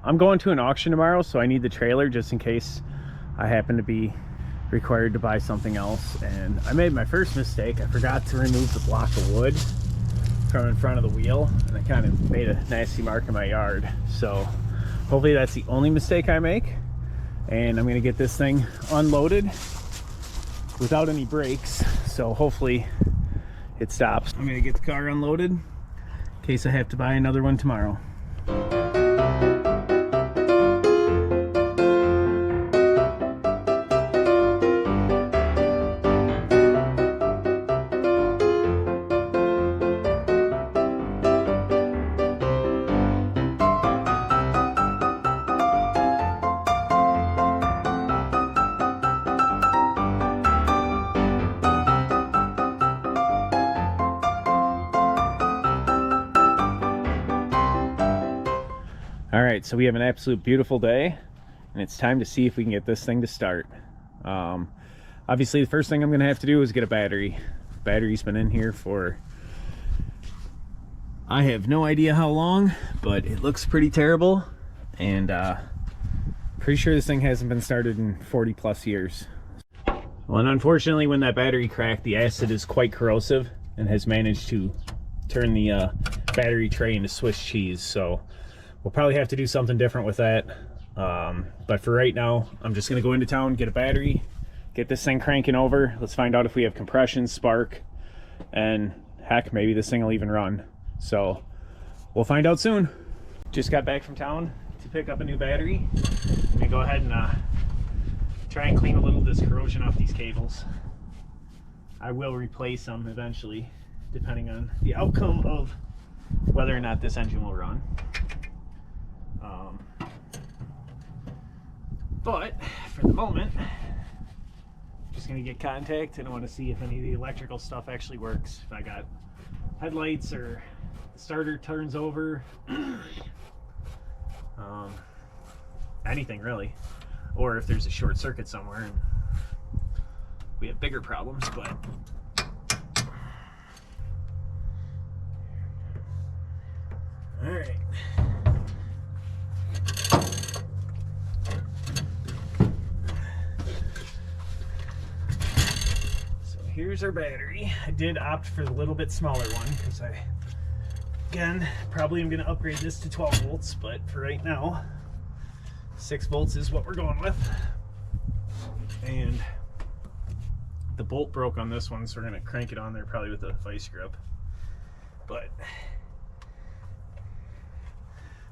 I'm going to an auction tomorrow, so I need the trailer just in case I happen to be required to buy something else. And I made my first mistake. I forgot to remove the block of wood from in front of the wheel, and I kind of made a nasty mark in my yard. So hopefully that's the only mistake I make, and I'm gonna get this thing unloaded without any brakes, so hopefully it stops. I'm gonna get the car unloaded in case I have to buy another one tomorrow. All right, so we have an absolute beautiful day, and it's time to see if we can get this thing to start. Obviously, the first thing I'm gonna have to do is get a battery. The battery's been in here for, I have no idea how long, but it looks pretty terrible, and pretty sure this thing hasn't been started in 40 plus years. Well, and unfortunately, when that battery cracked, the acid is quite corrosive and has managed to turn the battery tray into Swiss cheese, so we'll probably have to do something different with that. But for right now, I'm just gonna go into town, get a battery, get this thing cranking over. Let's find out if we have compression, spark, and heck, maybe this thing will even run. So we'll find out soon. Just got back from town to pick up a new battery. I'm gonna go ahead and try and clean a little of this corrosion off these cables. I will replace them eventually, depending on the outcome of whether or not this engine will run. But for the moment, I'm just gonna get contact, and I want to see if any of the electrical stuff actually works. If I got headlights or the starter turns over, anything really, or if there's a short circuit somewhere and we have bigger problems. But all right. Here's our battery. I did opt for the little bit smaller one because I, again, probably am going to upgrade this to 12 volts, but for right now, 6 volts is what we're going with. And the bolt broke on this one, so we're going to crank it on there probably with a vice grip. But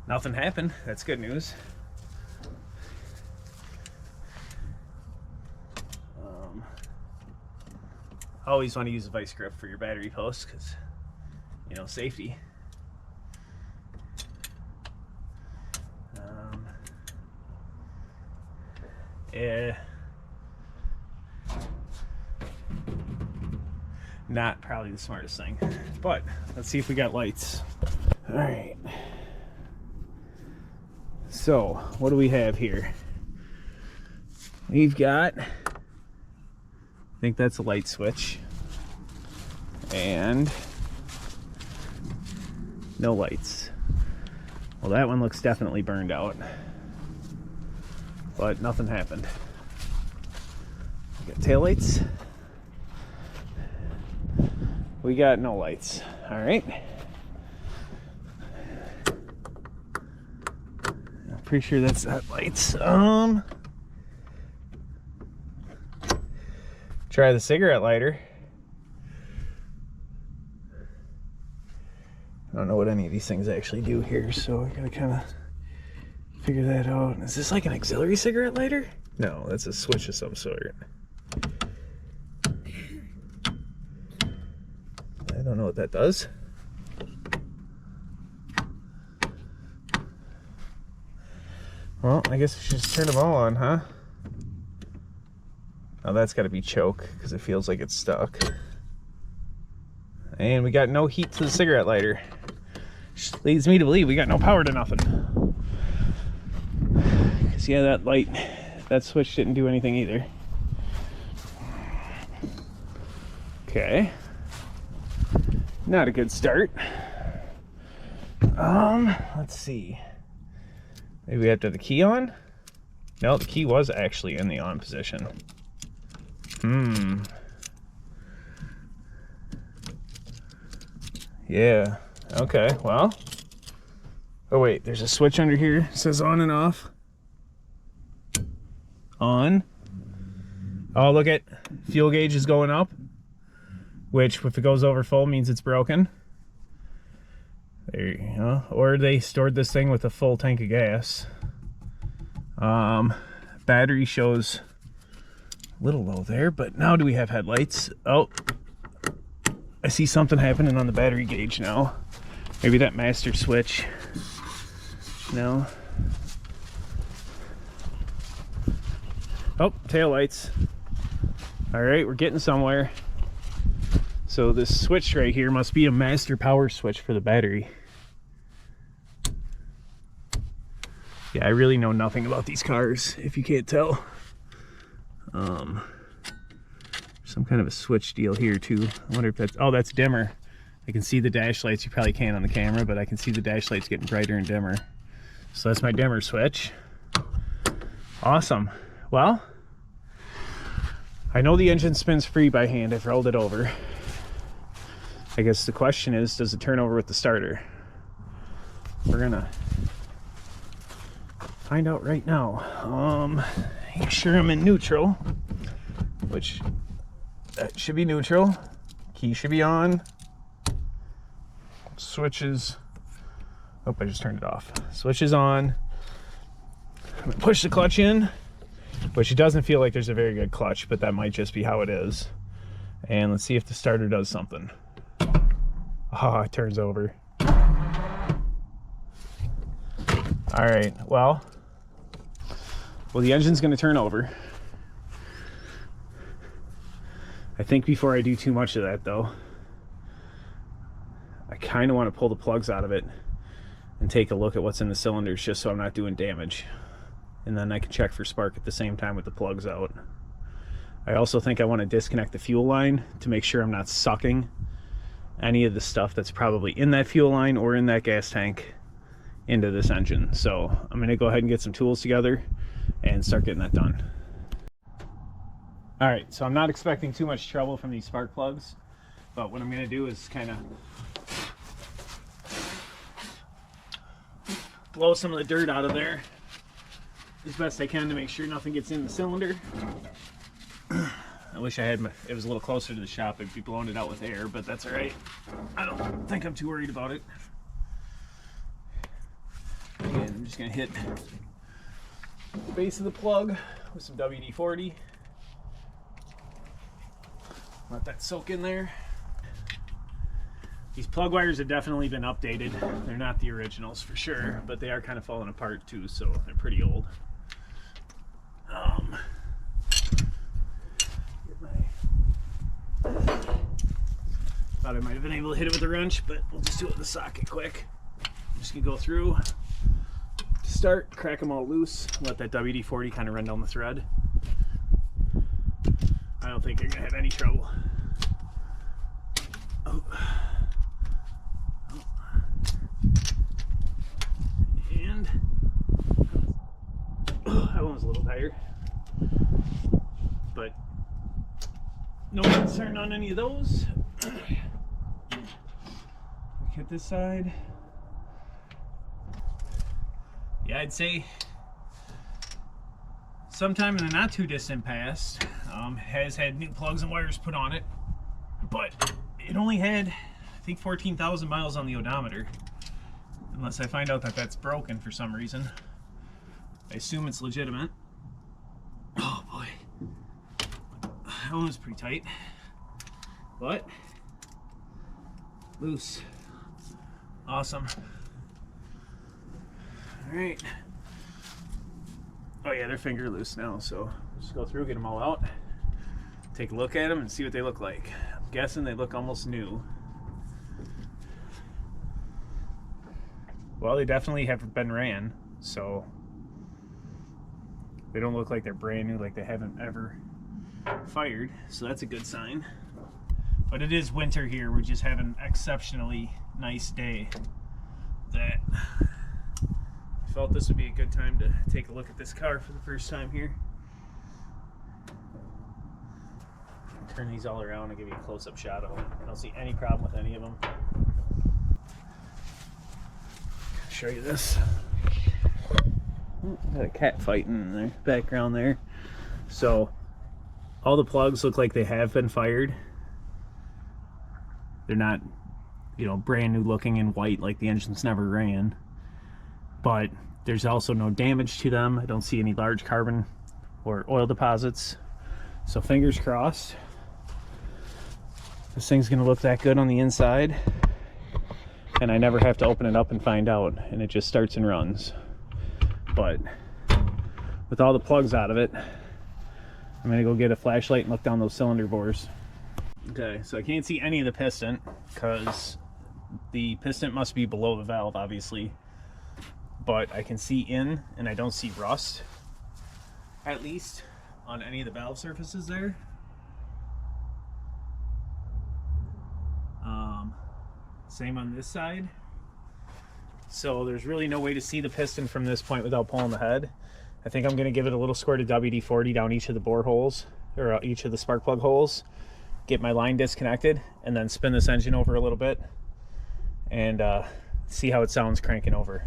nothing happened. That's good news. Always want to use a vice grip for your battery post because, you know, safety. Yeah. Not probably the smartest thing, but let's see if we got lights. All right. So what do we have here? We've got, I think that's a light switch, and no lights. Well, that one looks definitely burned out, but nothing happened. We got taillights. We got no lights. All right. I'm pretty sure that's not lights. Try the cigarette lighter. I don't know what any of these things actually do here, so I gotta kind of figure that out. Is this like an auxiliary cigarette lighter? No, that's a switch of some sort. I don't know what that does. Well, I guess we should just turn them all on, huh? Oh, that's got to be choke because it feels like it's stuck. And we got no heat to the cigarette lighter, which leads me to believe we got no power to nothing. Because yeah, that light, that switch didn't do anything either. Okay. Not a good start. Let's see. Maybe we have to have the key on? No, the key was actually in the on position. Yeah, okay, well. Oh wait, there's a switch under here. It says on and off. On. Oh, look at, fuel gauge is going up, which if it goes over full means it's broken. There you go. Or they stored this thing with a full tank of gas. Battery shows a little low there, but now do we have headlights? Oh, I see something happening on the battery gauge now. Maybe that master switch. No. Oh, taillights. All right, we're getting somewhere. So this switch right here must be a master power switch for the battery. Yeah, I really know nothing about these cars, if you can't tell. Some kind of a switch deal here too. I wonder if that's, oh, that's dimmer. I can see the dash lights. You probably can't on the camera, but I can see the dash lights getting brighter and dimmer. So that's my dimmer switch. Awesome. Well, I know the engine spins free by hand. I've rolled it over. I guess the question is, does it turn over with the starter? We're gonna find out right now. Make sure I'm in neutral, which that should be neutral. Key should be on. Switches. Oh, I just turned it off. Switch is on. I'm gonna push the clutch in, which it doesn't feel like there's a very good clutch, but that might just be how it is. And let's see if the starter does something. Oh, it turns over. All right, well, the engine's gonna turn over. I think before I do too much of that though, I kind of want to pull the plugs out of it and take a look at what's in the cylinders just so I'm not doing damage. And then I can check for spark at the same time with the plugs out. I also think I want to disconnect the fuel line to make sure I'm not sucking any of the stuff that's probably in that fuel line or in that gas tank into this engine. So I'm going to go ahead and get some tools together and start getting that done. All right, so I'm not expecting too much trouble from these spark plugs, but what I'm going to do is kind of blow some of the dirt out of there as best I can to make sure nothing gets in the cylinder. I wish I had it was a little closer to the shop. I'd be blowing it out with air, but that's all right. I don't think I'm too worried about it. Again, I'm just going to hit the base of the plug with some WD-40. Let that soak in there. These plug wires have definitely been updated. They're not the originals for sure, but they are kind of falling apart too, so they're pretty old. Thought I might have been able to hit it with a wrench, but we'll just do it with a socket quick. I'm just gonna go through, start, crack them all loose, let that WD-40 kind of run down the thread. I don't think you're gonna have any trouble. Oh. And that one was a little tighter, but no concern on any of those. Hit this side. Yeah, I'd say sometime in the not too distant past has had new plugs and wires put on it, but it only had, I think, 14,000 miles on the odometer, unless I find out that that's broken for some reason. I assume it's legitimate. Oh boy, that one was pretty tight, but loose. Awesome. All right. Oh yeah, they're finger loose now, so just go through, get them all out, take a look at them and see what they look like. I'm guessing they look almost new. Well, they definitely have been ran, so they don't look like they're brand new, like they haven't ever fired, so that's a good sign. But it is winter here. We're just having an exceptionally nice day that felt this would be a good time to take a look at this car for the first time here. Turn these all around and give you a close-up shot of them. I don't see any problem with any of them. Show you this. Got a cat fighting in the background there. So all the plugs look like they have been fired. They're not, you know, brand new looking and white like the engines never ran. But there's also no damage to them. I don't see any large carbon or oil deposits. So fingers crossed. This thing's gonna look that good on the inside. And I never have to open it up and find out. And it just starts and runs. But with all the plugs out of it, I'm gonna go get a flashlight and look down those cylinder bores. Okay, so I can't see any of the piston because the piston must be below the valve, obviously. But I can see in, and I don't see rust, at least, on any of the valve surfaces there. Same on this side. So there's really no way to see the piston from this point without pulling the head. I think I'm gonna give it a little squirt of WD-40 down each of the bore holes, or each of the spark plug holes, get my line disconnected, and then spin this engine over a little bit and see how it sounds cranking over.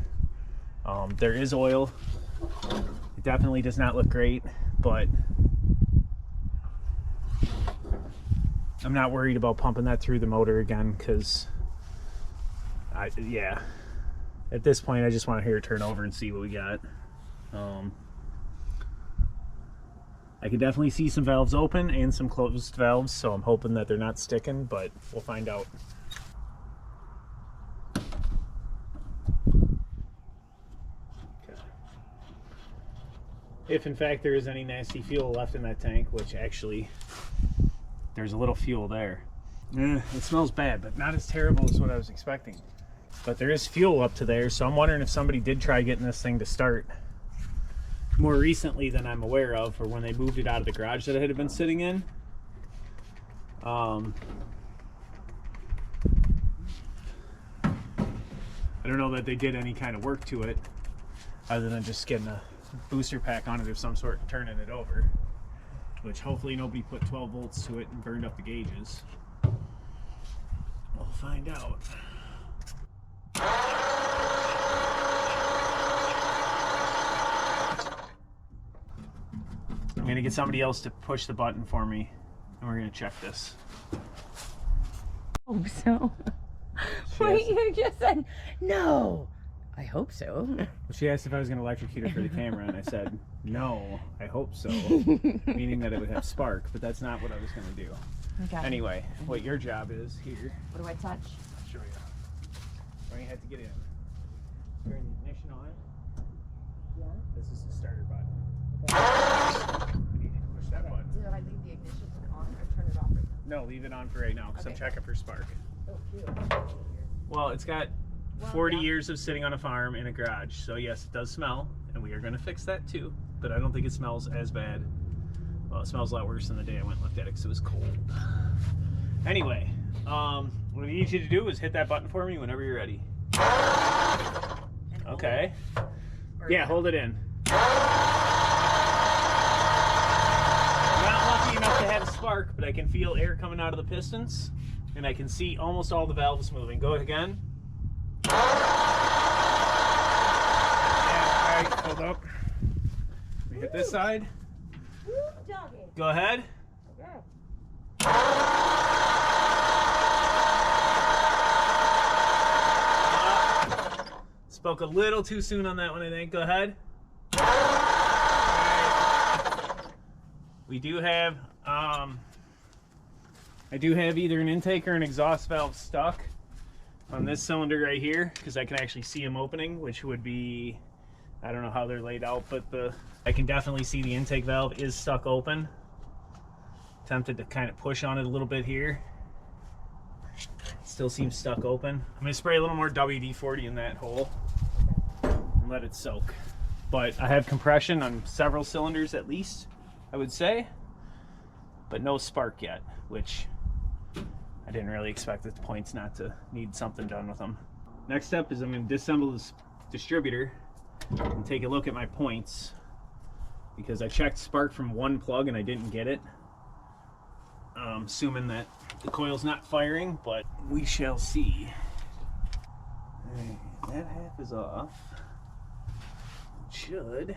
There is oil. It definitely does not look great, but I'm not worried about pumping that through the motor again because yeah, at this point I just want to hear it turn over and see what we got. I can definitely see some valves open and some closed valves, so I'm hoping that they're not sticking, but we'll find out. Okay. If in fact there is any nasty fuel left in that tank, which actually there's a little fuel there. It smells bad, but not as terrible as what I was expecting. But there is fuel up to there, so I'm wondering if somebody did try getting this thing to start more recently than I'm aware of, or when they moved it out of the garage that it had been sitting in. I don't know that they did any kind of work to it other than just getting a booster pack on it of some sort and turning it over, which hopefully nobody put 12 volts to it and burned up the gauges. We'll find out. I'm gonna get somebody else to push the button for me and we're gonna check this. Hope so. Wait, you just said no. I hope so. Well, she asked if I was gonna electrocute her for the camera and I said no, I hope so. Meaning that it would have spark, but that's not what I was gonna do. Okay. Anyway, what your job is here. What do I touch? I'll show you. Where you have to get in. Turn the ignition on. Yeah. This is the starter button. Okay. You need to push that button. Did I leave the ignition on or turn it off right now? No, leave it on for right now because I'm checking for spark. Oh, cute. Well, it's got 40 years of sitting on a farm in a garage, so yes, it does smell, and we are going to fix that too, but I don't think it smells as bad. Well, it smells a lot worse than the day I went and looked at it because it was cold. Anyway, what I need you to do is hit that button for me whenever you're ready. Okay. Yeah, hold it in. I'm not lucky enough to have spark, but I can feel air coming out of the pistons, and I can see almost all the valves moving. Go again. Yeah, all right, hold up. We hit this side. Go ahead. Spoke a little too soon on that one, I think. Go ahead. Right. We do have, I do have either an intake or an exhaust valve stuck on this cylinder right here, because I can actually see them opening, which would be, I don't know how they're laid out, but I can definitely see the intake valve is stuck open. Tempted to kind of push on it a little bit here. Still seems stuck open. I'm gonna spray a little more WD-40 in that hole and let it soak. But I have compression on several cylinders at least, I would say, but no spark yet, which I didn't really expect at the points not to need something done with them. Next step is I'm gonna disassemble this distributor and take a look at my points, because I checked spark from one plug and I didn't get it. Assuming that the coil's not firing, but we shall see. Alright, that half is off. Should.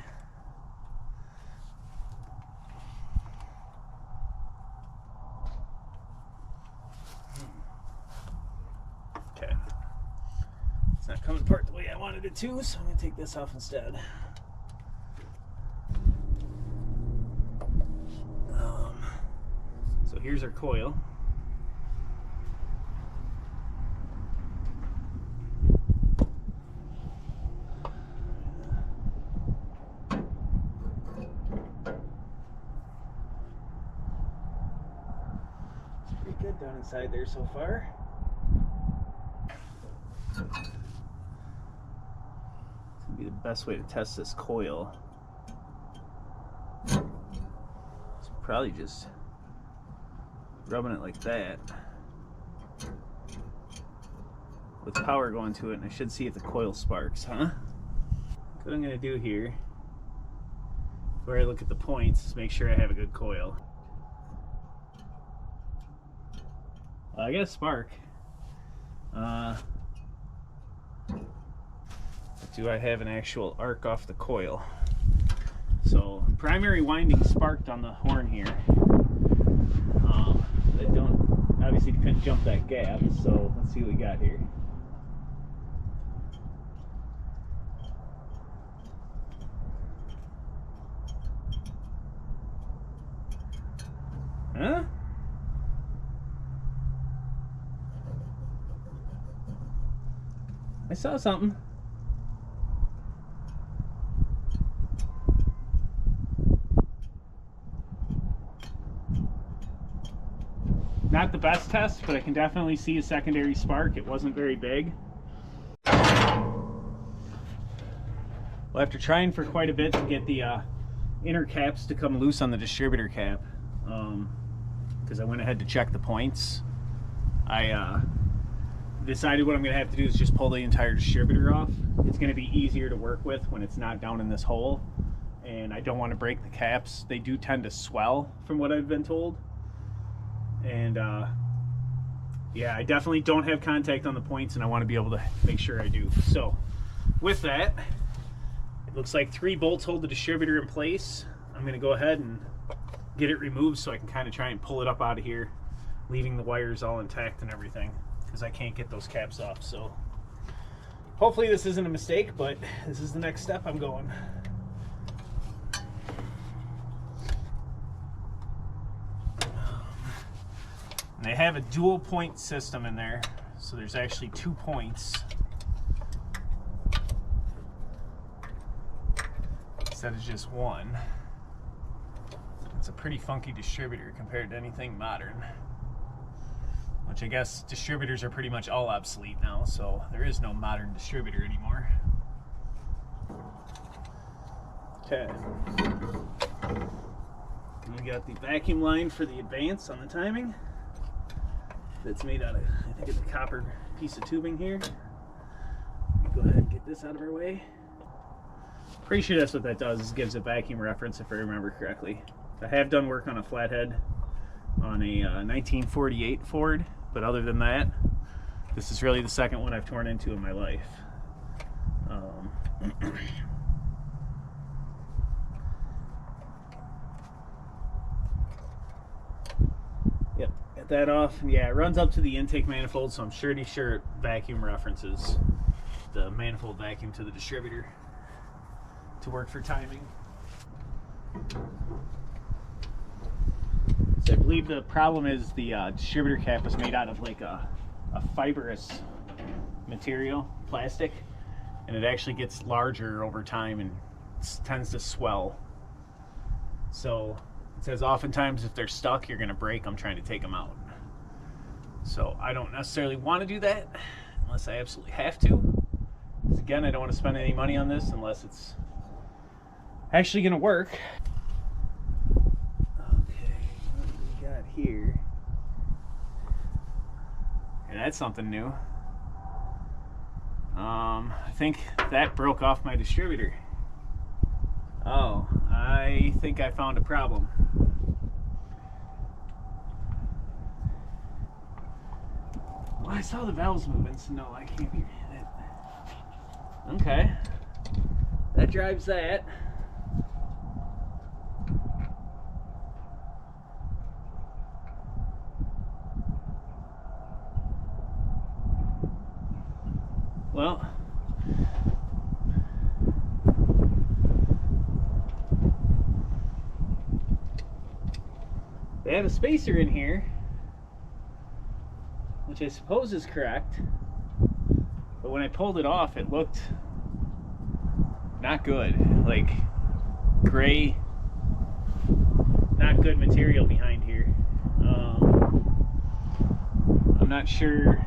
Okay. It's not coming apart the way I wanted it to, so I'm going to take this off instead. So here's our coil. It's pretty good down inside there so far. It's gonna be the best way to test this coil. So probably just rubbing it like that with power going to it, and I should see if the coil sparks, huh? What I'm gonna do here, before I look at the points, is make sure I have a good coil. Well, I got a spark. Do I have an actual arc off the coil? So primary winding sparked on the horn here. I don't, obviously couldn't jump that gap, so let's see what we got here. Huh? I saw something. Not the best test, but I can definitely see a secondary spark. It wasn't very big. Well, after trying for quite a bit to get the inner caps to come loose on the distributor cap, because I went ahead to check the points, I decided what I'm going to have to do is just pull the entire distributor off. It's going to be easier to work with when it's not down in this hole, and I don't want to break the caps. They do tend to swell from what I've been told. And yeah, I definitely don't have contact on the points, and I want to be able to make sure I do. So with that, it looks like 3 bolts hold the distributor in place. I'm going to go ahead and get it removed so I can kind of try and pull it up out of here, leaving the wires all intact and everything, because I can't get those caps off. So hopefully this isn't a mistake, but this is the next step I'm going. And they have a dual point system in there, so there's actually 2 points instead of just one. It's a pretty funky distributor compared to anything modern, which I guess distributors are pretty much all obsolete now, so there is no modern distributor anymore. Okay. And we got the vacuum line for the advance on the timing. That's made out of, I think it's a copper piece of tubing here. Go ahead and get this out of our way. Pretty sure that's what that does, is gives a vacuum reference, if I remember correctly. I have done work on a flathead on a 1948 Ford, but other than that, this is really the second one I've torn into in my life. Yep, get that off. And yeah, it runs up to the intake manifold, so I'm pretty sure it vacuum references the manifold vacuum to the distributor to work for timing. So I believe the problem is the distributor cap was made out of like a fibrous material, plastic, and it actually gets larger over time and tends to swell. So it says oftentimes if they're stuck, you're going to break them trying to take them out. So I don't necessarily want to do that unless I absolutely have to. Because again, I don't want to spend any money on this unless it's actually going to work. Okay, what do we got here? And that's something new. I think that broke off my distributor. Oh, I think I found a problem. Well, I saw the valves moving, so no, I can't be that. Okay. That drives that. Well, they have a spacer in here, which I suppose is correct, but when I pulled it off, it looked not good. Like gray, not good material behind here. I'm not sure,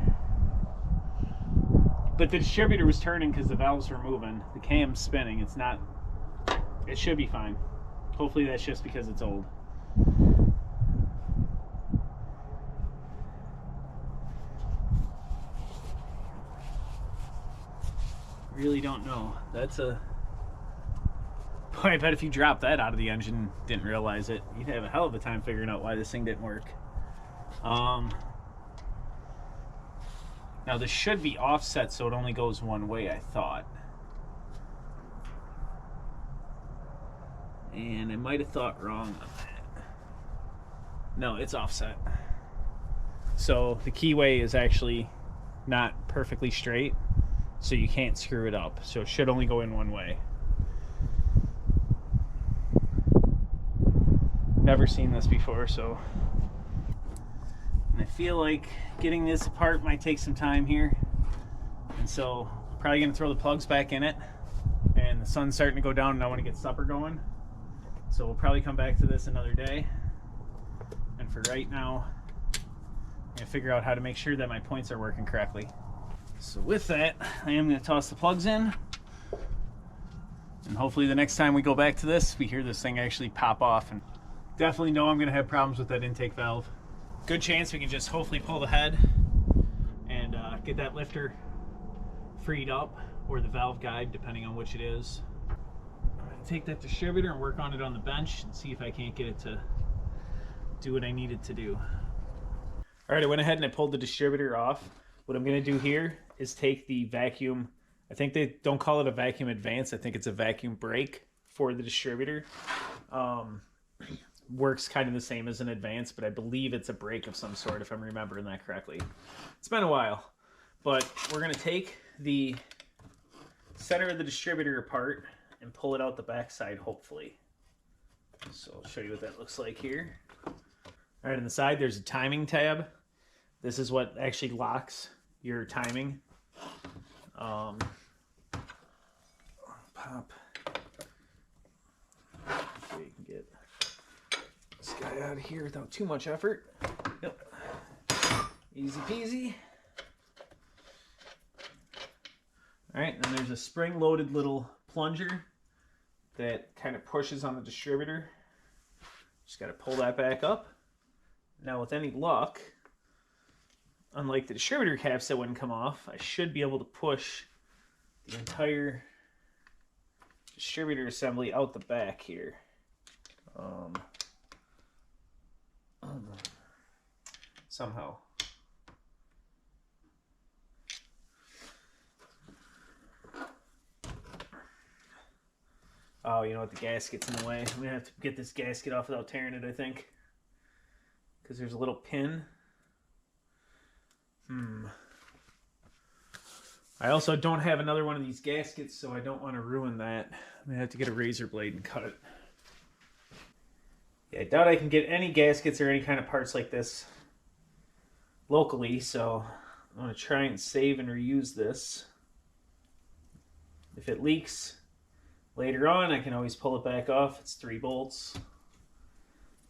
but the distributor was turning because the valves were moving. The cam's spinning. It's not, it should be fine. Hopefully that's just because it's old. Really don't know. That's a... Boy, I bet if you dropped that out of the engine and didn't realize it, you'd have a hell of a time figuring out why this thing didn't work. Now this should be offset so it only goes one way, I thought. And I might have thought wrong on that. No, it's offset. So the keyway is actually not perfectly straight, so you can't screw it up. So it should only go in one way. Never seen this before, so... And I feel like getting this apart might take some time here. And so I'm probably gonna throw the plugs back in it. And the sun's starting to go down and I want to get supper going. So we'll probably come back to this another day. And for right now, I'm gonna figure out how to make sure that my points are working correctly. So with that, I am gonna toss the plugs in. And hopefully the next time we go back to this, we hear this thing actually pop off. And definitely know I'm gonna have problems with that intake valve. Good chance we can just hopefully pull the head and get that lifter freed up, or the valve guide, depending on which it is. I'm gonna take that distributor and work on it on the bench and see if I can't get it to do what I need it to do. All right, I went ahead and I pulled the distributor off. What I'm gonna do here is take the vacuum, I think they don't call it a vacuum advance, I think it's a vacuum brake for the distributor. Works kind of the same as an advance, but I believe it's a brake of some sort if I'm remembering that correctly. It's been a while, but we're gonna take the center of the distributor apart and pull it out the backside, hopefully. So I'll show you what that looks like here. All right, on the side there's a timing tab. This is what actually locks your timing. Pop. So you can get this guy out of here without too much effort. Yep. Easy peasy. All right, and there's a spring-loaded little plunger that kind of pushes on the distributor. Just got to pull that back up. Now, with any luck, unlike the distributor caps that wouldn't come off, I should be able to push the entire distributor assembly out the back here. Somehow. Oh, you know what? The gasket's in the way. I'm going to have to get this gasket off without tearing it, I think. Because there's a little pin. I also don't have another one of these gaskets, so I don't want to ruin that. I'm going to have to get a razor blade and cut it. Yeah, I doubt I can get any gaskets or any kind of parts like this locally, so I'm going to try and save and reuse this. If it leaks later on, I can always pull it back off. It's 3 bolts.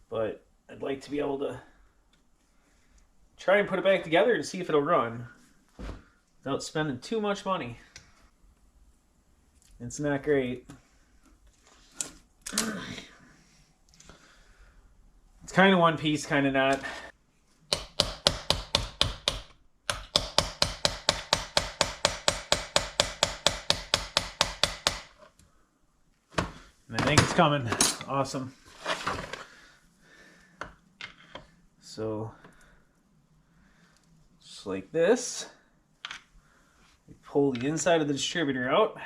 But I'd like to be able to try and put it back together to see if it'll run without spending too much money. It's not great. It's kind of one piece, kind of not. It's coming. Awesome. So, just like this, we pull the inside of the distributor out.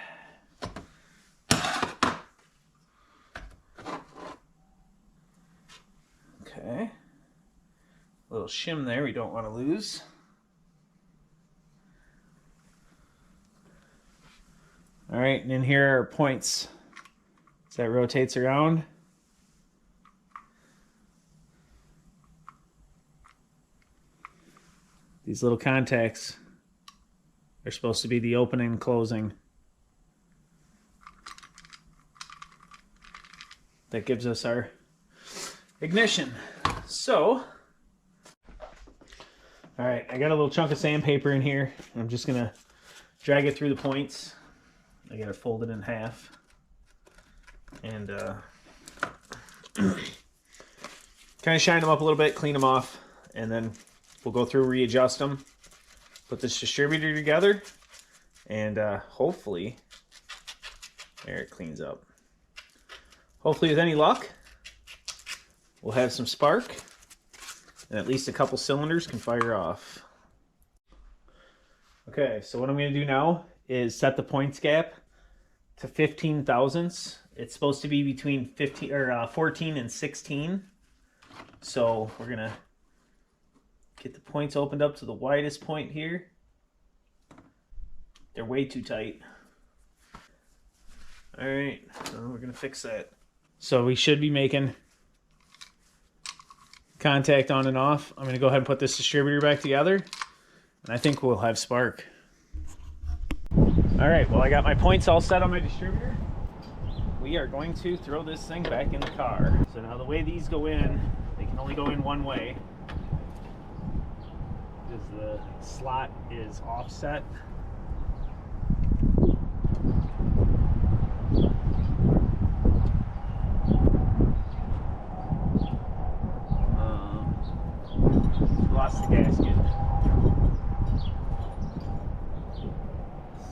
Okay. A little shim there we don't want to lose. All right, and in here are points. As that rotates around. These little contacts are supposed to be the opening and closing. That gives us our ignition. So, all right, I got a little chunk of sandpaper in here. I'm just gonna drag it through the points. I got it folded in half. And kind of shine them up a little bit, clean them off, and then we'll go through, readjust them, put this distributor together, and hopefully, there it cleans up. Hopefully with any luck, we'll have some spark, and at least a couple cylinders can fire off. Okay, so what I'm going to do now is set the points gap to 15 thousandths. It's supposed to be between 14 and 16. So we're going to get the points opened up to the widest point here. They're way too tight. All right, so we're going to fix that. So we should be making contact on and off. I'm going to go ahead and put this distributor back together, and I think we'll have spark. All right, well, I got my points all set on my distributor. We are going to throw this thing back in the car. So now the way these go in, they can only go in one way, because the slot is offset. Lost the gasket.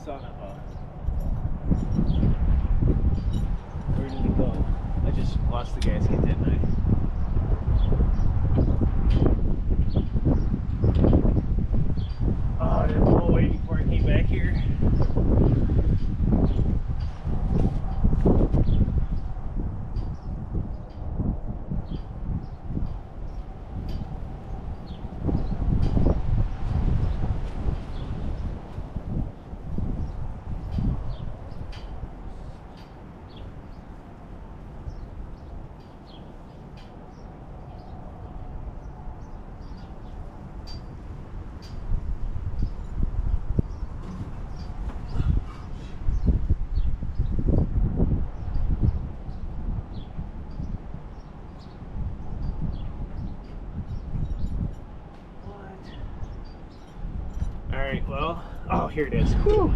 Son of a... Where did it go? I just lost the gasket, didn't I? Oh, I didn't pull away before I came back here. Well, oh, here it is. Whew.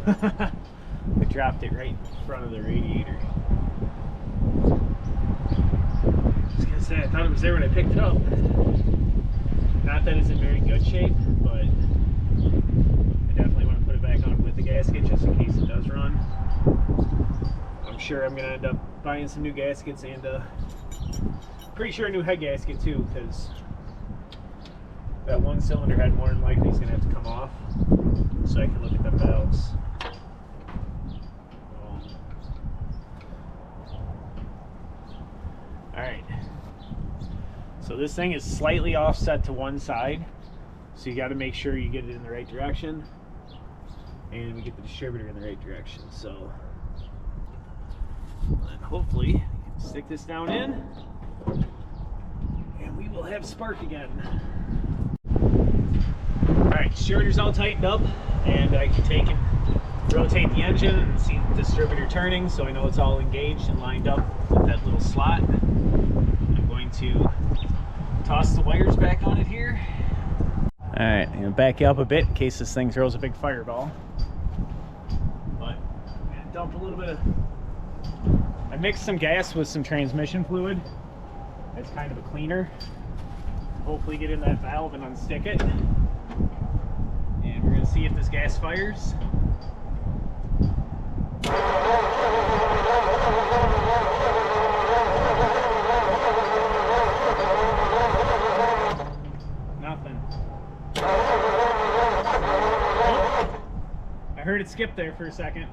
I dropped it right in front of the radiator. I was gonna say, I thought it was there when I picked it up. Not that it's in very good shape, but I definitely want to put it back on with the gasket just in case it does run. I'm sure I'm gonna end up buying some new gaskets and pretty sure a new head gasket too, because that one cylinder head more than likely is going to have to come off, so I can look at the valves. Alright, so this thing is slightly offset to one side, so you got to make sure you get it in the right direction, and we get the distributor in the right direction. So and hopefully we can stick this down in, and we will have spark again. Alright, distributor's all tightened up, and I can take and rotate the engine and see the distributor turning, so I know it's all engaged and lined up with that little slot. I'm going to toss the wires back on it here. Alright, I'm going to back you up a bit in case this thing throws a big fireball. But I'm going to dump a little bit of... I mixed some gas with some transmission fluid. It's kind of a cleaner. Hopefully get in that valve and unstick it. And we're going to see if this gas fires. skip there for a second.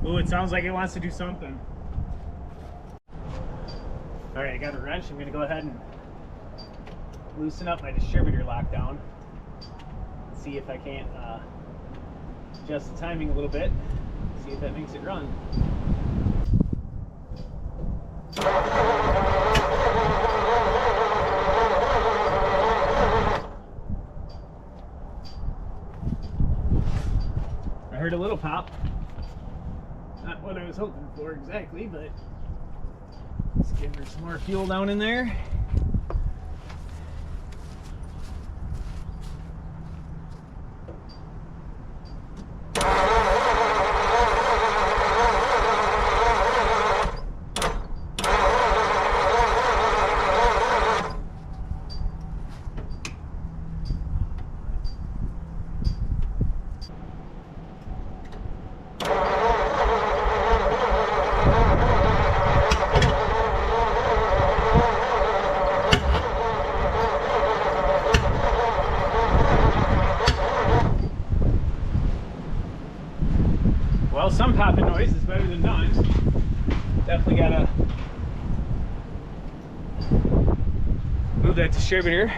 Ooh, it sounds like it wants to do something. Alright, I got a wrench. I'm going to go ahead and loosen up my distributor lockdown. See if I can't adjust the timing a little bit. See if that makes it run. I heard a little pop. Not what I was hoping for exactly, but let's give her some more fuel down in there. Well, some popping noise is better than none. Definitely gotta move that distributor.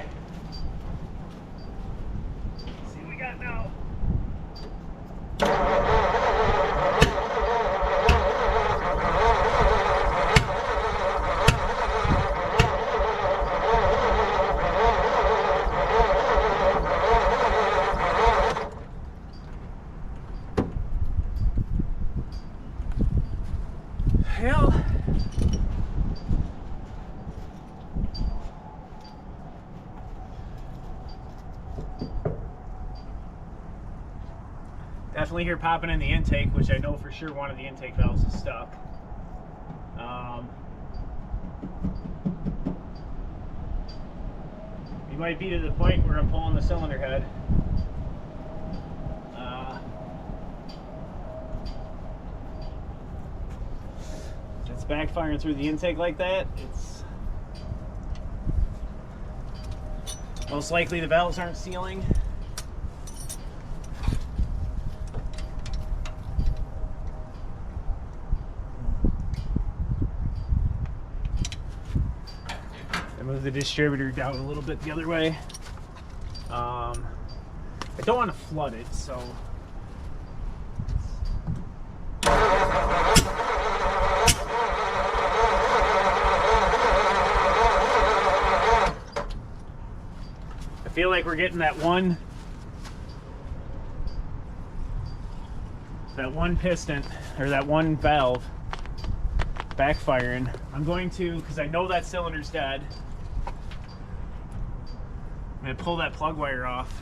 Let's see what we got now. Hell. Definitely hear popping in the intake, which I know for sure one of the intake valves is stuck. You might be to the point where I'm pulling the cylinder head. It's backfiring through the intake like that. It's most likely the valves aren't sealing. I move the distributor down a little bit the other way. I don't want to flood it, so I feel like we're getting that one piston or that one valve backfiring. I'm going to, because I know that cylinder's dead, I'm going to pull that plug wire off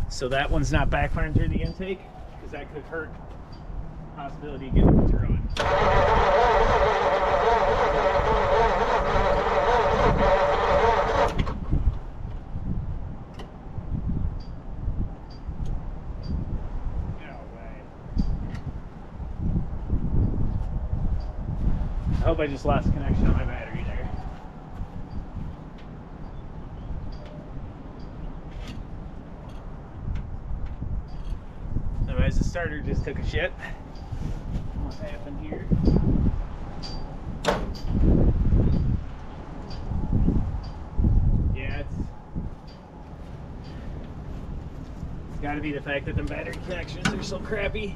so that one's not backfiring through the intake, because that could hurt the possibility of getting it to run. I hope I just lost connection on my battery there. Otherwise the starter just took a shit. What happened here? Yeah, it's gotta be the fact that the battery connections are so crappy.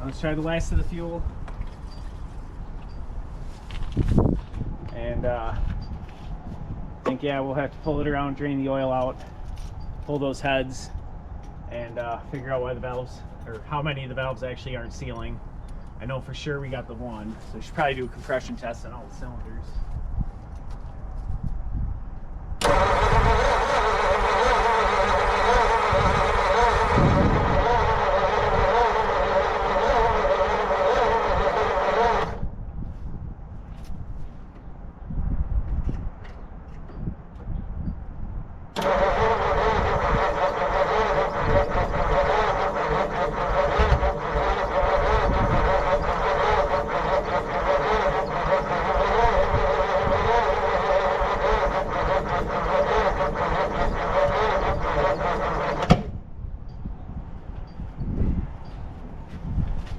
Let's try the last of the fuel. And I think, yeah, we'll have to pull it around, drain the oil out, pull those heads, and figure out why the valves, or how many of the valves actually aren't sealing. I know for sure we got the one, so we should probably do a compression test on all the cylinders.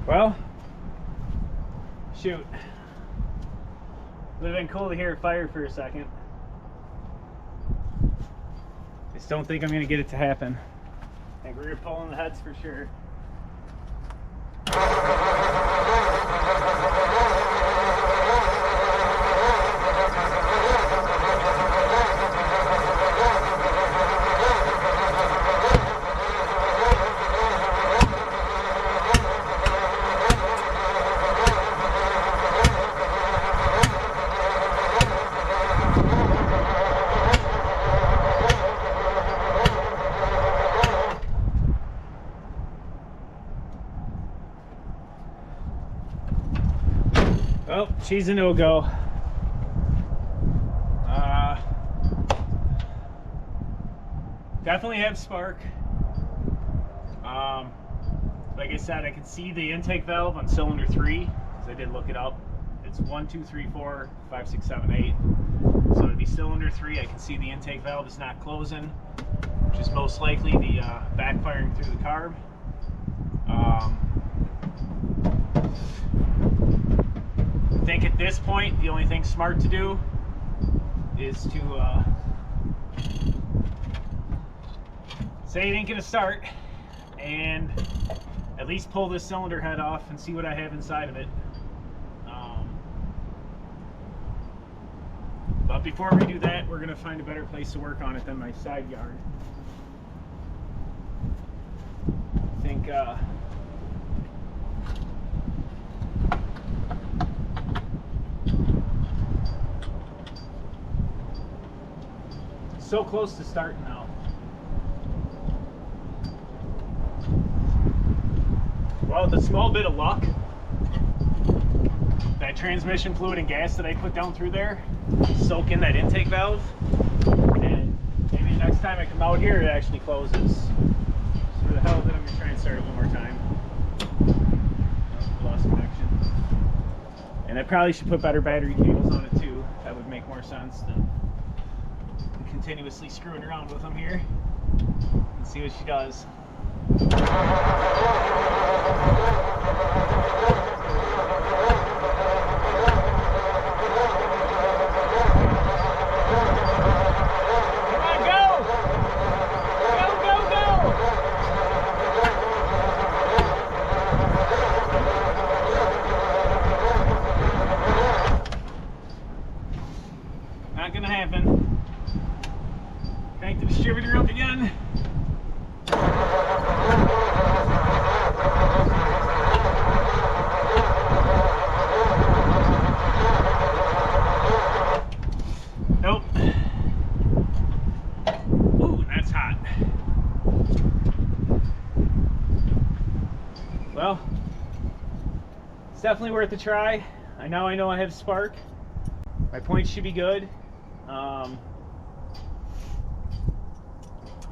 Well, shoot. Would have been cool to hear it fire for a second. Just don't think I'm going to get it to happen. I think we're going to pull on the heads for sure. Oh, she's a no-go. Definitely have spark. Like I said, I can see the intake valve on cylinder 3, because I did look it up. It's 1, 2, 3, 4, 5, 6, 7, 8. So it'd be cylinder 3. I can see the intake valve is not closing, which is most likely the backfiring through the carb. I think at this point, the only thing smart to do is to say it ain't gonna start, and at least pull this cylinder head off and see what I have inside of it. But before we do that, we're gonna find a better place to work on it than my side yard. I think so close to starting now. Well, with a small bit of luck, that transmission fluid and gas that I put down through there soak in that intake valve, and maybe next time I come out here it actually closes. So for the hell of it, I'm going to try and start it one more time. Oh, lost connection. And I probably should put better battery cables on it too. That would make more sense than continuously screwing around with them here. Let's see what she does. Come on, go! Go, go, go! Not gonna happen. Crank the distributor up again. Nope. Ooh, that's hot. Well, it's definitely worth a try. I know I have spark. My points should be good.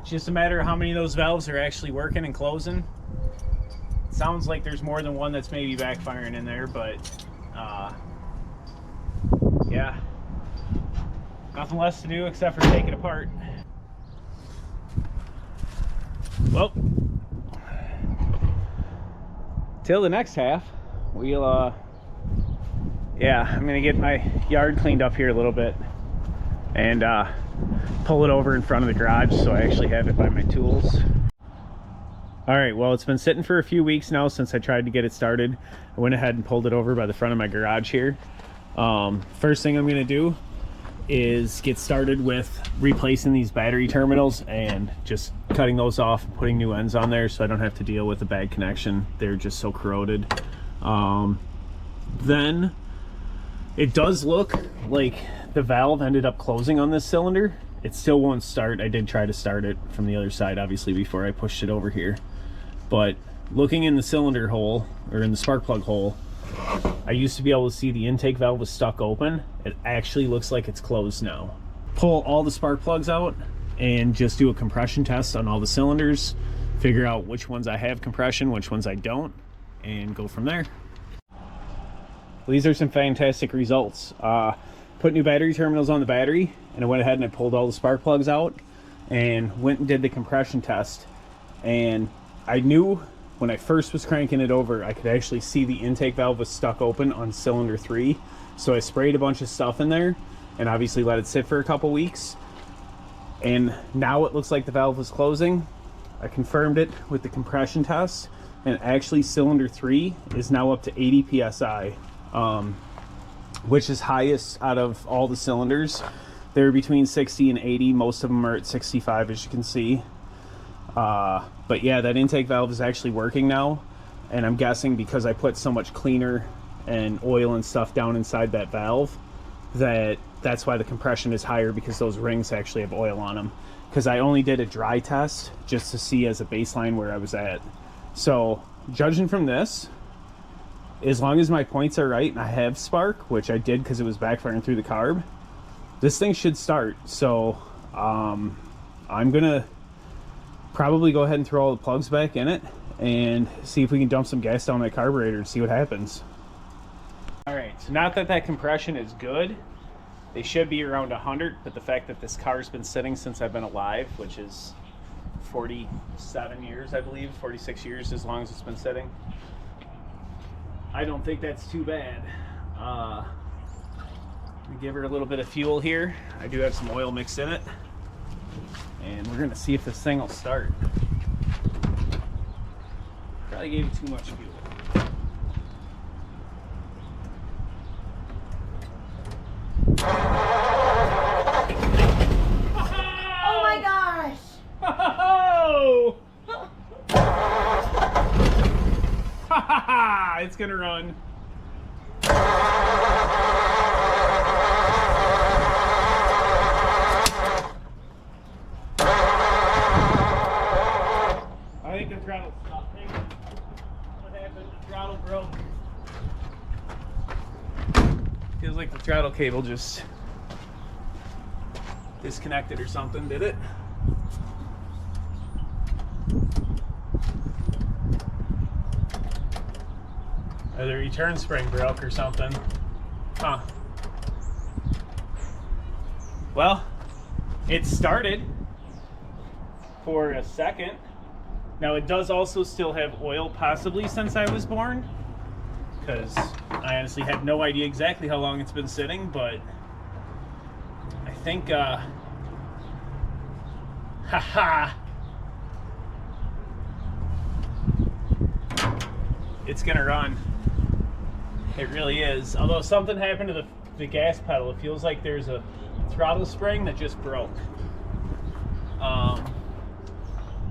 It's just a matter of how many of those valves are actually working and closing. It sounds like there's more than one that's maybe backfiring in there, but yeah, nothing less to do except for take it apart. Well, till the next half, we'll yeah, I'm gonna get my yard cleaned up here a little bit and pull it over in front of the garage so I actually have it by my tools. All right, well, it's been sitting for a few weeks now since I tried to get it started. I went ahead and pulled it over by the front of my garage here. First thing I'm gonna do is get started with replacing these battery terminals and just cutting those off and putting new ends on there so I don't have to deal with a bad connection. They're just so corroded. Then it does look like the valve ended up closing on this cylinder. It still won't start. I did try to start it from the other side, obviously, before I pushed it over here. But looking in the cylinder hole, or in the spark plug hole, I used to be able to see the intake valve was stuck open. It actually looks like it's closed now. Pull all the spark plugs out and just do a compression test on all the cylinders, figure out which ones I have compression, which ones I don't, and go from there. These are some fantastic results. Put new battery terminals on the battery, and I went ahead and I pulled all the spark plugs out and went and did the compression test. And I knew when I first was cranking it over, I could actually see the intake valve was stuck open on cylinder 3. So I sprayed a bunch of stuff in there and obviously let it sit for a couple weeks. And now it looks like the valve was closing. I confirmed it with the compression test, and actually cylinder 3 is now up to 80 psi. Which is highest out of all the cylinders. They're between 60 and 80. Most of them are at 65, as you can see. But yeah, that intake valve is actually working now, and I'm guessing because I put so much cleaner and oil and stuff down inside that valve, that's why the compression is higher, because those rings actually have oil on them. Because I only did a dry test just to see as a baseline where I was at. So judging from this, as long as my points are right and I have spark, which I did because it was backfiring through the carb, this thing should start. So I'm gonna probably go ahead and throw all the plugs back in it and see if we can dump some gas down that carburetor and see what happens. All right, so now that compression is good, they should be around 100, but the fact that this car's been sitting since I've been alive, which is 47 years, I believe, 46 years, as long as it's been sitting, I don't think that's too bad. Give her a little bit of fuel here. I do have some oil mixed in it, and we're gonna see if this thing will start. Probably gave it too much fuel. Oh my gosh! Oh! It's gonna run. I think the throttle stopped. What happened? The throttle broke. Feels like the throttle cable just disconnected or something, did it? Or the return spring broke or something. Huh. Well, it started for a second. Now it does also still have oil, possibly since I was born, because I honestly have no idea exactly how long it's been sitting, but I think, it's gonna run. It really is. Although something happened to the gas pedal. It feels like there's a throttle spring that just broke.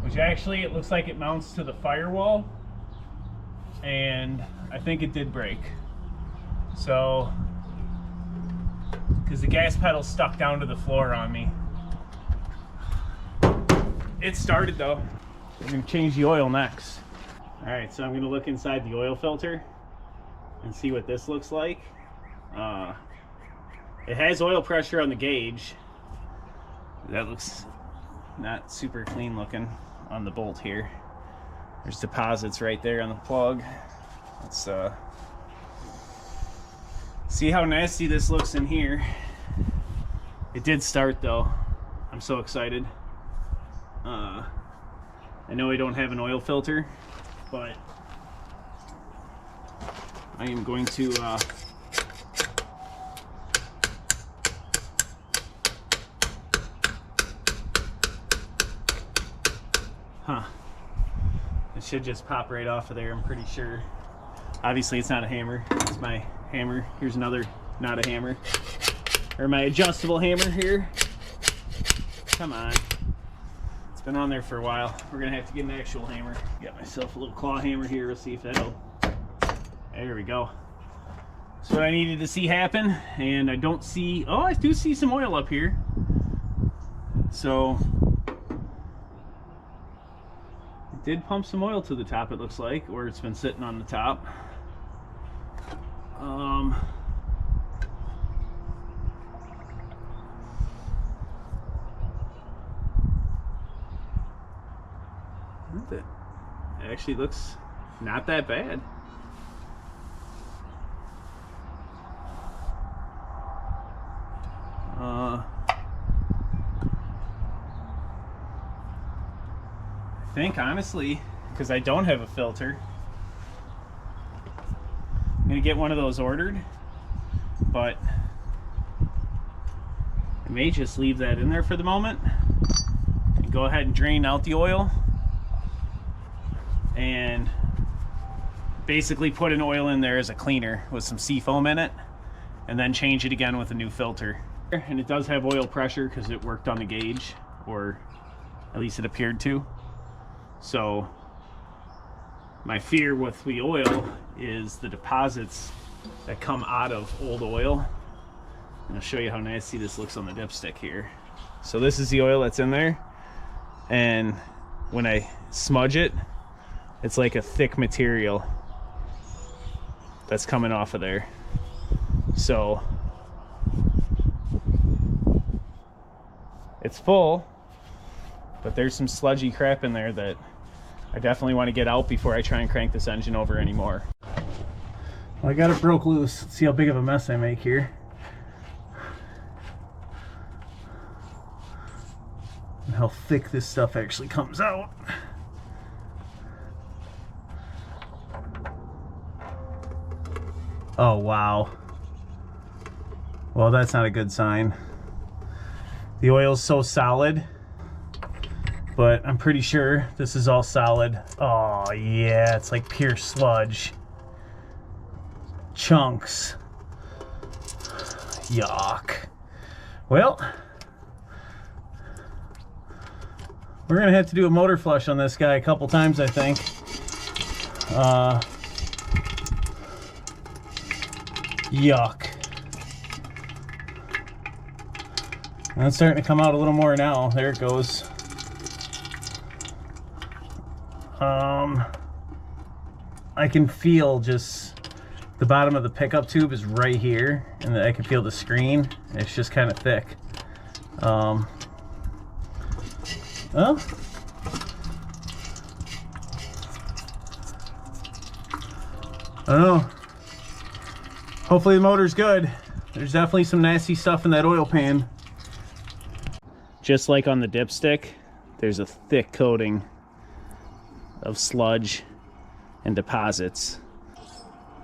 Which actually, it looks like it mounts to the firewall. And I think it did break. So, because the gas pedal stuck down to the floor on me. It started though. I'm gonna change the oil next. All right, so I'm gonna look inside the oil filter and see what this looks like. It has oil pressure on the gauge. That looks not super clean looking on the bolt here. There's deposits right there on the plug. Let's see how nasty this looks in here. It did start though. I'm so excited. I know I don't have an oil filter, but I am going to should just pop right off of there, I'm pretty sure. Obviously it's not a hammer, it's my hammer. Here's another, not a hammer. Or my adjustable hammer here. Come on. It's been on there for a while. We're gonna have to get an actual hammer. Got myself a little claw hammer here, we'll see if that'll, there we go. That's what I needed to see happen, and I don't see, oh, I do see some oil up here. So, it did pump some oil to the top, it looks like, or it's been sitting on the top. It actually looks not that bad. I think honestly, because I don't have a filter, I'm gonna get one of those ordered, but I may just leave that in there for the moment and go ahead and drain out the oil and basically put an oil in there as a cleaner with some seafoam in it, and then change it again with a new filter. And it does have oil pressure because it worked on the gauge, or at least it appeared to. So my fear with the oil is the deposits that come out of old oil. And I'll show you how nasty this looks on the dipstick here. So this is the oil that's in there, and when I smudge it, it's like a thick material that's coming off of there. So it's full, but there's some sludgy crap in there that I definitely want to get out before I try and crank this engine over anymore. Well, I got it broke loose. Let's see how big of a mess I make here. And how thick this stuff actually comes out. Oh, wow. Well, that's not a good sign. The oil's so solid, but I'm pretty sure this is all solid. Oh, yeah, it's like pure sludge. Chunks. Yuck. Well, we're gonna have to do a motor flush on this guy a couple times, I think. Yuck. And it's starting to come out a little more now. There it goes. I can feel just the bottom of the pickup tube is right here, and I can feel the screen. It's just kind of thick. Well, I don't know. Hopefully the motor's good. There's definitely some nasty stuff in that oil pan. Just like on the dipstick, there's a thick coating of sludge and deposits.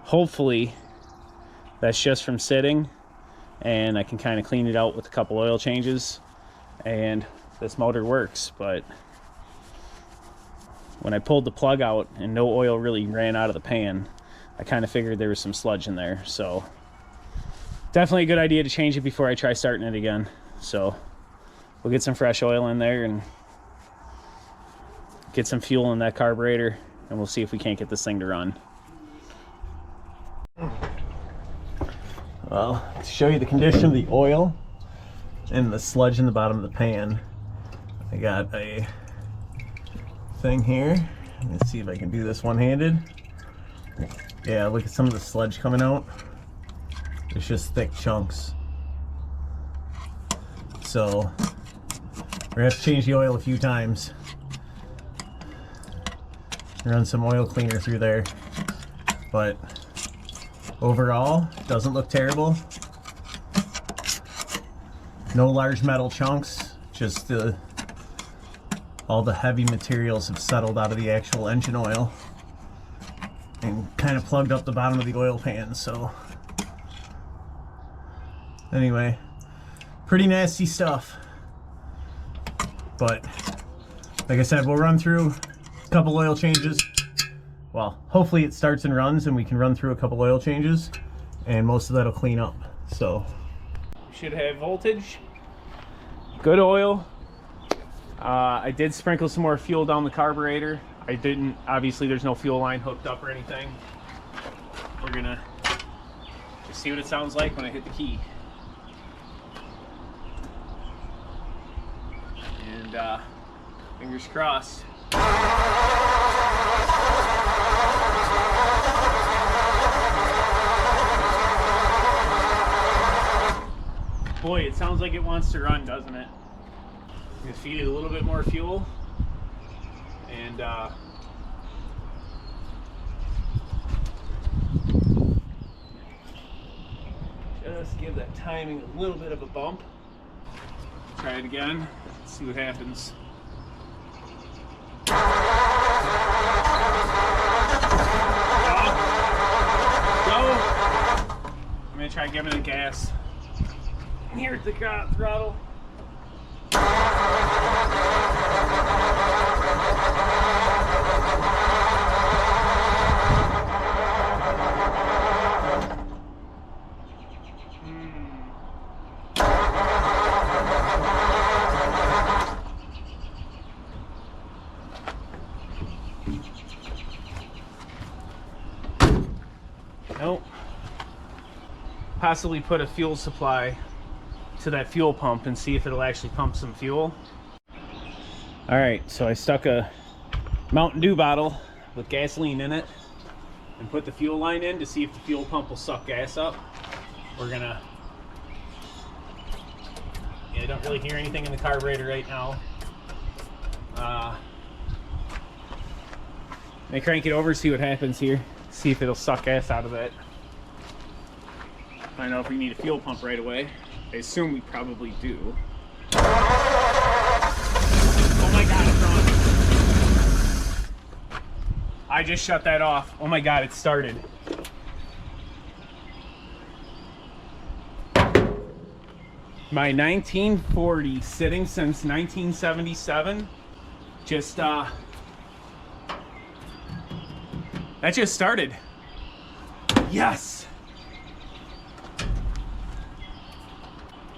Hopefully that's just from sitting, and I can kind of clean it out with a couple oil changes and this motor works. But when I pulled the plug out and no oil really ran out of the pan, I kind of figured there was some sludge in there. So definitely a good idea to change it before I try starting it again. So we'll get some fresh oil in there and get some fuel in that carburetor, and we'll see if we can't get this thing to run. Well, to show you the condition of the oil and the sludge in the bottom of the pan, I got a thing here. Let's see if I can do this one-handed. Yeah, look at some of the sludge coming out. It's just thick chunks. So we're gonna have to change the oil a few times. Run some oil cleaner through there. But overall, it doesn't look terrible. No large metal chunks, just all the heavy materials have settled out of the actual engine oil and kind of plugged up the bottom of the oil pan. So anyway, pretty nasty stuff. But like I said, we'll run through a couple oil changes, well, hopefully it starts and runs and we can run through a couple oil changes and most of that'll clean up. So should have voltage, good oil. I did sprinkle some more fuel down the carburetor. I didn't, obviously there's no fuel line hooked up or anything. We're gonna just see what it sounds like when I hit the key. And fingers crossed. Boy, it sounds like it wants to run, doesn't it? I'm gonna feed it a little bit more fuel and just give that timing a little bit of a bump. Try it again, see what happens. Go! I'm gonna try giving it gas. Here at the throttle. Nope. Possibly put a fuel supply to that fuel pump and see if it'll actually pump some fuel. All right, so I stuck a Mountain Dew bottle with gasoline in it and put the fuel line in to see if the fuel pump will suck gas up. We're gonna, I don't really hear anything in the carburetor right now. May crank it over, see what happens here. See if it'll suck gas out of it. Find out if we need a fuel pump right away. I assume we probably do. Oh my God, it's on. I just shut that off. Oh my God, it started. My 1940 sitting since 1977 just that just started. Yes.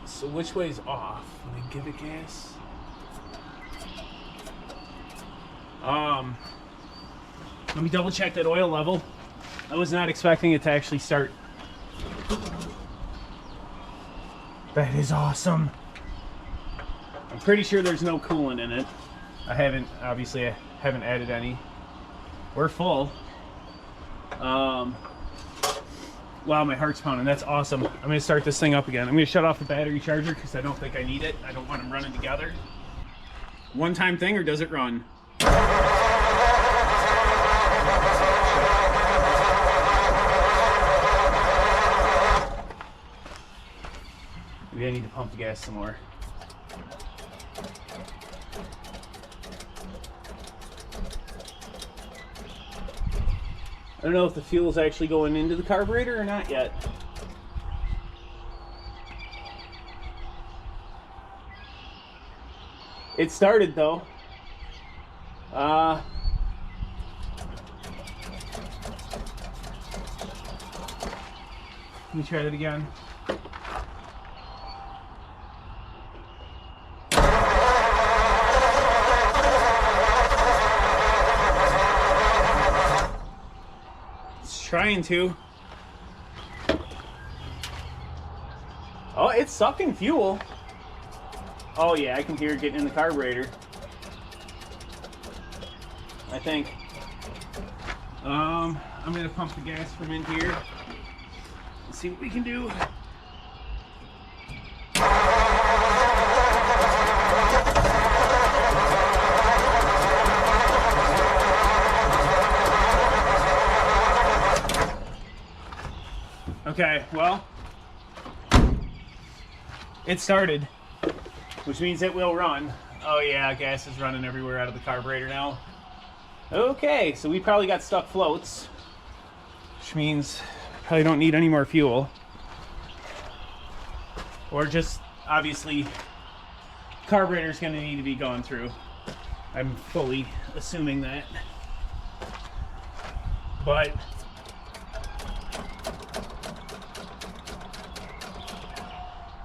So which way's off? When I give it gas? Let me double check that oil level. I was not expecting it to actually start. That is awesome. I'm pretty sure there's no coolant in it. Obviously I haven't added any. We're full. Wow, my heart's pounding. That's awesome. I'm gonna start this thing up again. I'm gonna shut off the battery charger because I don't think I need it. I don't want them running together. One-time thing, or does it run? Maybe I need to pump the gas some more. I don't know if the fuel is actually going into the carburetor or not yet. It started though. Let me try that again. Trying to. Oh, it's sucking fuel. Oh yeah, I can hear it getting in the carburetor. I think. I'm gonna pump the gas from in here and see what we can do. Okay, well, it started, which means it will run. Oh yeah, gas is running everywhere out of the carburetor now. Okay, so we probably got stuck floats, which means probably don't need any more fuel. Or just, obviously, carburetor's gonna need to be gone through. I'm fully assuming that. but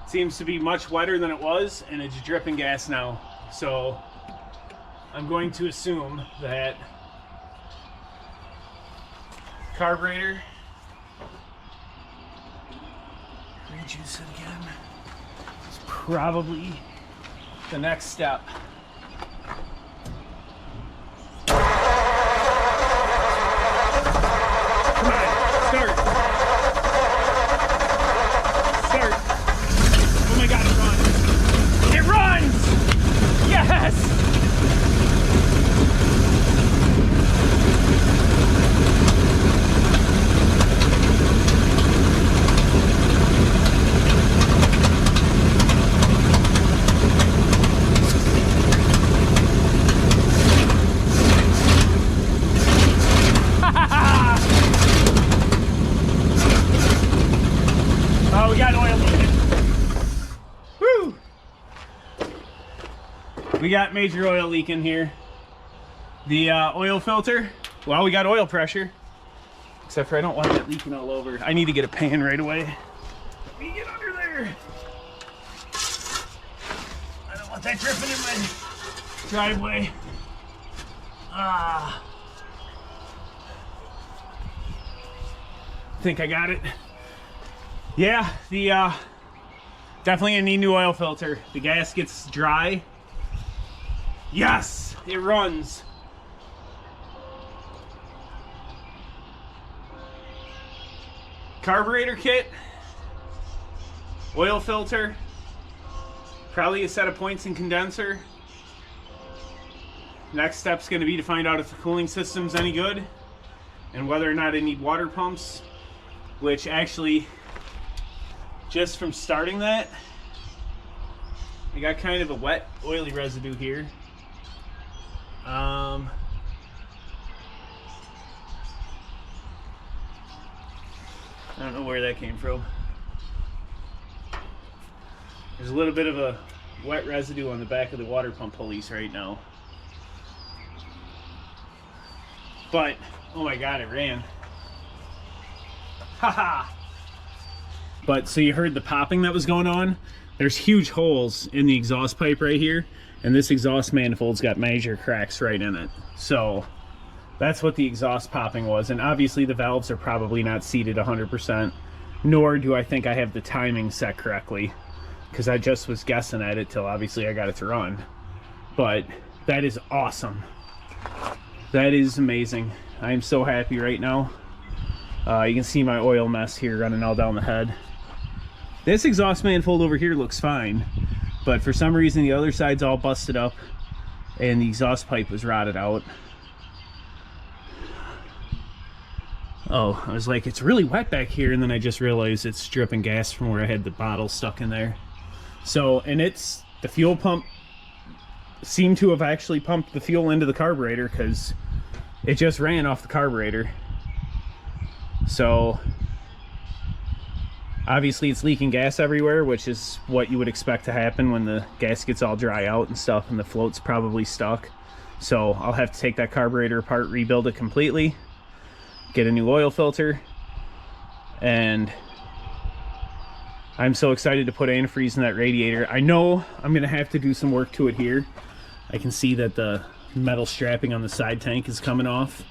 seems to be much wetter than it was, and it's dripping gas now. So I'm going to assume that carburetor, rejuice it again, is probably the next step. Come on, start. Start. Oh my God, it runs. It runs! Yes! Oh, we got oil leaking. Woo! We got major oil leaking here. The oil filter, well, we got oil pressure. Except for I don't want that leaking all over. I need to get a pan right away. Let me get under there. I don't want that dripping in my driveway. I think I got it. Yeah, the definitely gonna need new oil filter. The gas gets dry. Yes, it runs. Carburetor kit, oil filter, probably a set of points and condenser. Next step's gonna be to find out if the cooling system's any good and whether or not I need water pumps, which actually, just from starting that, I got kind of a wet, oily residue here. I don't know where that came from. There's a little bit of a wet residue on the back of the water pump pulleys right now. But, oh my God, it ran. Haha! But, so you heard the popping that was going on? There's huge holes in the exhaust pipe right here, and this exhaust manifold's got major cracks right in it. So, that's what the exhaust popping was, and obviously the valves are probably not seated 100%, nor do I think I have the timing set correctly, because I just was guessing at it till obviously I got it to run. But that is awesome. That is amazing. I am so happy right now. You can see my oil mess here running all down the head. This exhaust manifold over here looks fine, but for some reason the other side's all busted up and the exhaust pipe was rotted out. Oh, I was like, it's really wet back here, and then I just realized it's dripping gas from where I had the bottle stuck in there. So, and it's, the fuel pump seemed to have actually pumped the fuel into the carburetor because it just ran off the carburetor. So, obviously it's leaking gas everywhere, which is what you would expect to happen when the gas gets all dry out and stuff, and the float's probably stuck. So, I'll have to take that carburetor apart, rebuild it completely, get a new oil filter, and I'm so excited to put antifreeze in that radiator. I know I'm gonna have to do some work to it here. I can see that the metal strapping on the side tank is coming off,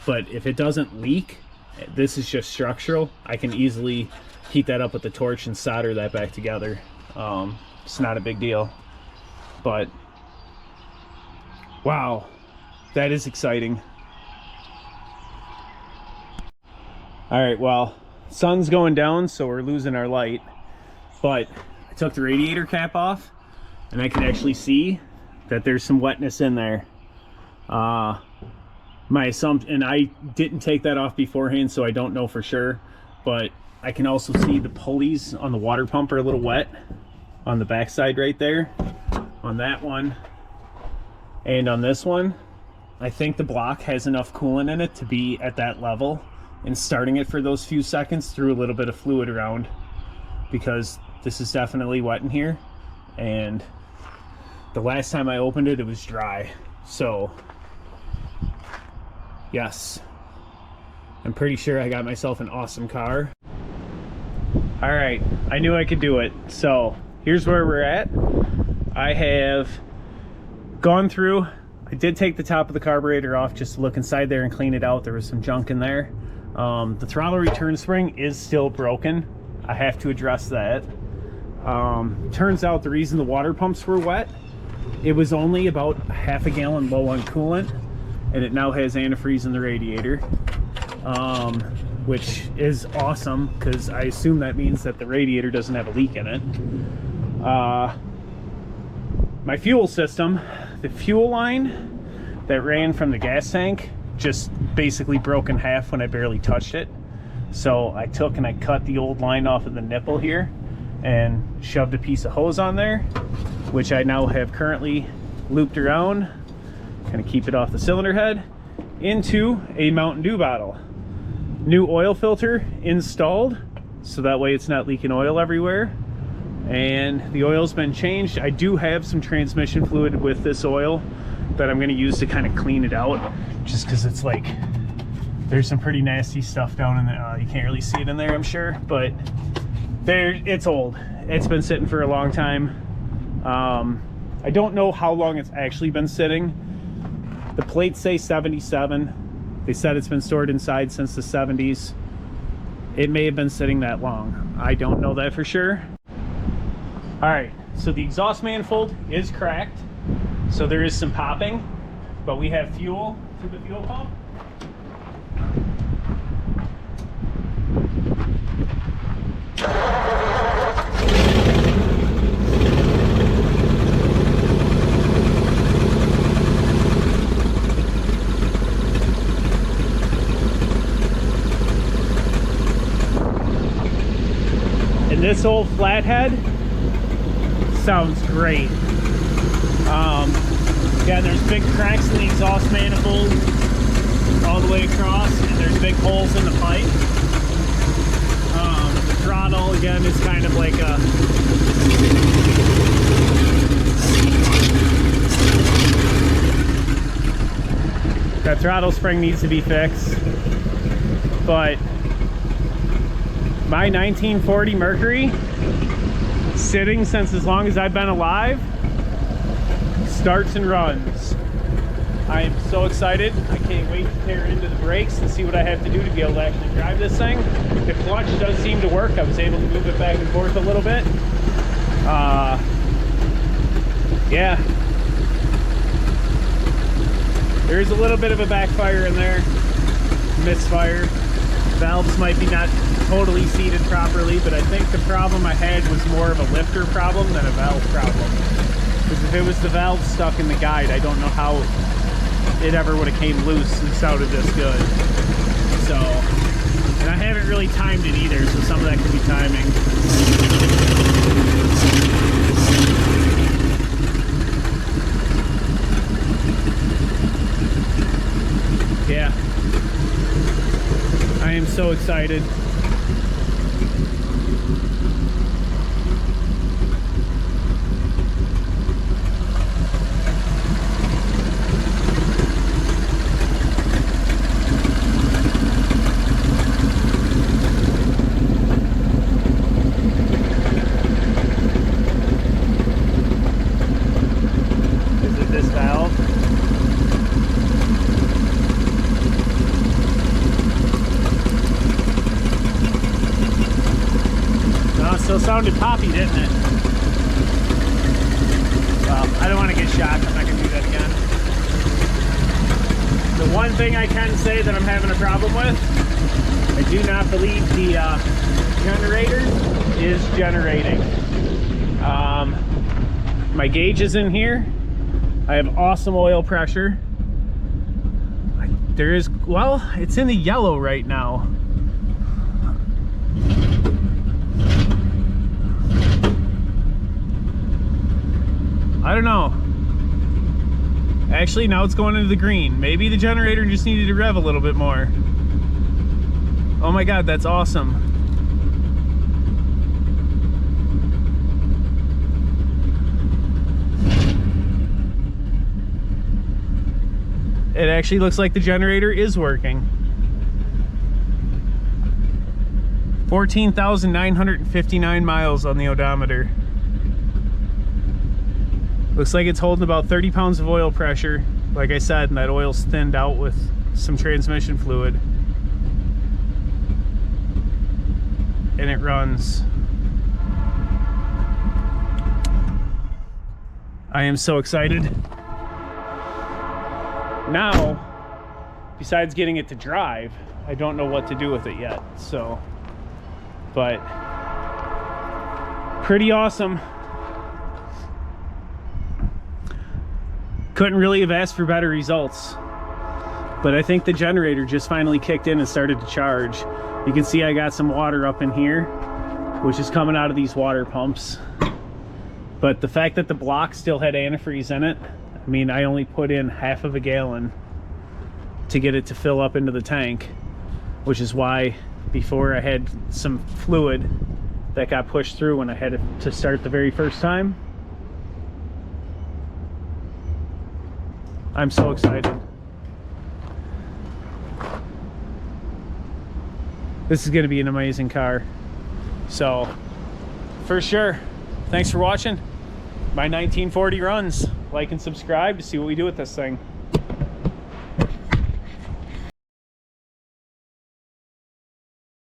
but if it doesn't leak, this is just structural, I can easily heat that up with the torch and solder that back together. It's not a big deal, but wow, that is exciting. All right, well, sun's going down, so we're losing our light, but I took the radiator cap off and I can actually see that there's some wetness in there. My assumption, and I didn't take that off beforehand, so I don't know for sure, but I can also see the pulleys on the water pump are a little wet on the backside right there, on that one, and on this one. I think the block has enough coolant in it to be at that level, and starting it for those few seconds threw a little bit of fluid around, because this is definitely wet in here, and the last time I opened it, it was dry. So yes, I'm pretty sure I got myself an awesome car. All right, I knew I could do it. So here's where we're at. I have gone through, I did take the top of the carburetor off just to look inside there and clean it out. There was some junk in there. The throttle return spring is still broken. I have to address that. Turns out the reason the water pumps were wet, it was only about half a gallon low on coolant, and it now has antifreeze in the radiator, which is awesome because I assume that means that the radiator doesn't have a leak in it. My fuel system, the fuel line that ran from the gas tank just basically broke in half when I barely touched it. So I took and I cut the old line off of the nipple here and shoved a piece of hose on there, which I now have currently looped around, kind of keep it off the cylinder head, into a Mountain Dew bottle. New oil filter installed, so that way it's not leaking oil everywhere. And the oil's been changed. I do have some transmission fluid with this oil that I'm gonna use to kind of clean it out, just because it's like, there's some pretty nasty stuff down in there. You can't really see it in there, I'm sure, but it's old. It's been sitting for a long time. I don't know how long it's actually been sitting. The plates say 77. They said it's been stored inside since the 70s. It may have been sitting that long. I don't know that for sure. All right, so the exhaust manifold is cracked. So there is some popping, but we have fuel to the fuel pump. And this old flathead sounds great. Yeah, there's big cracks in the exhaust manifold all the way across, and there's big holes in the pipe. The throttle, again, is kind of like a... That throttle spring needs to be fixed, but my 1940 Mercury, sitting since as long as I've been alive, starts and runs. I am so excited. I can't wait to tear into the brakes and see what I have to do to be able to actually drive this thing. The clutch does seem to work. I was able to move it back and forth a little bit. Yeah. There's a little bit of a backfire in there. Misfire. Valves might be not totally seated properly, but I think the problem I had was more of a lifter problem than a valve problem. Because if it was the valve stuck in the guide, I don't know how it ever would have came loose and sounded this good. So, and I haven't really timed it either, so some of that could be timing. Yeah. I am so excited. Still sounded poppy, didn't it? Well, I don't want to get shocked. I'm not going to do that again. The one thing I can say that I'm having a problem with, I do not believe the generator is generating. My gauge is in here. I have awesome oil pressure. There is, well, it's in the yellow right now. I don't know. Actually, now it's going into the green. Maybe the generator just needed to rev a little bit more. Oh my God, that's awesome. It actually looks like the generator is working. 14,959 miles on the odometer. Looks like it's holding about 30 pounds of oil pressure. Like I said, and that oil's thinned out with some transmission fluid. And it runs. I am so excited. Now, besides getting it to drive, I don't know what to do with it yet, so, but pretty awesome. Couldn't really have asked for better results, but I think the generator just finally kicked in and started to charge. You can see I got some water up in here, which is coming out of these water pumps. But the fact that the block still had antifreeze in it, I mean, I only put in half of a gallon to get it to fill up into the tank, which is why before I had some fluid that got pushed through when I had it to start the very first time. I'm so excited. This is going to be an amazing car. So, for sure, thanks for watching my 1940 runs. Like and subscribe to see what we do with this thing.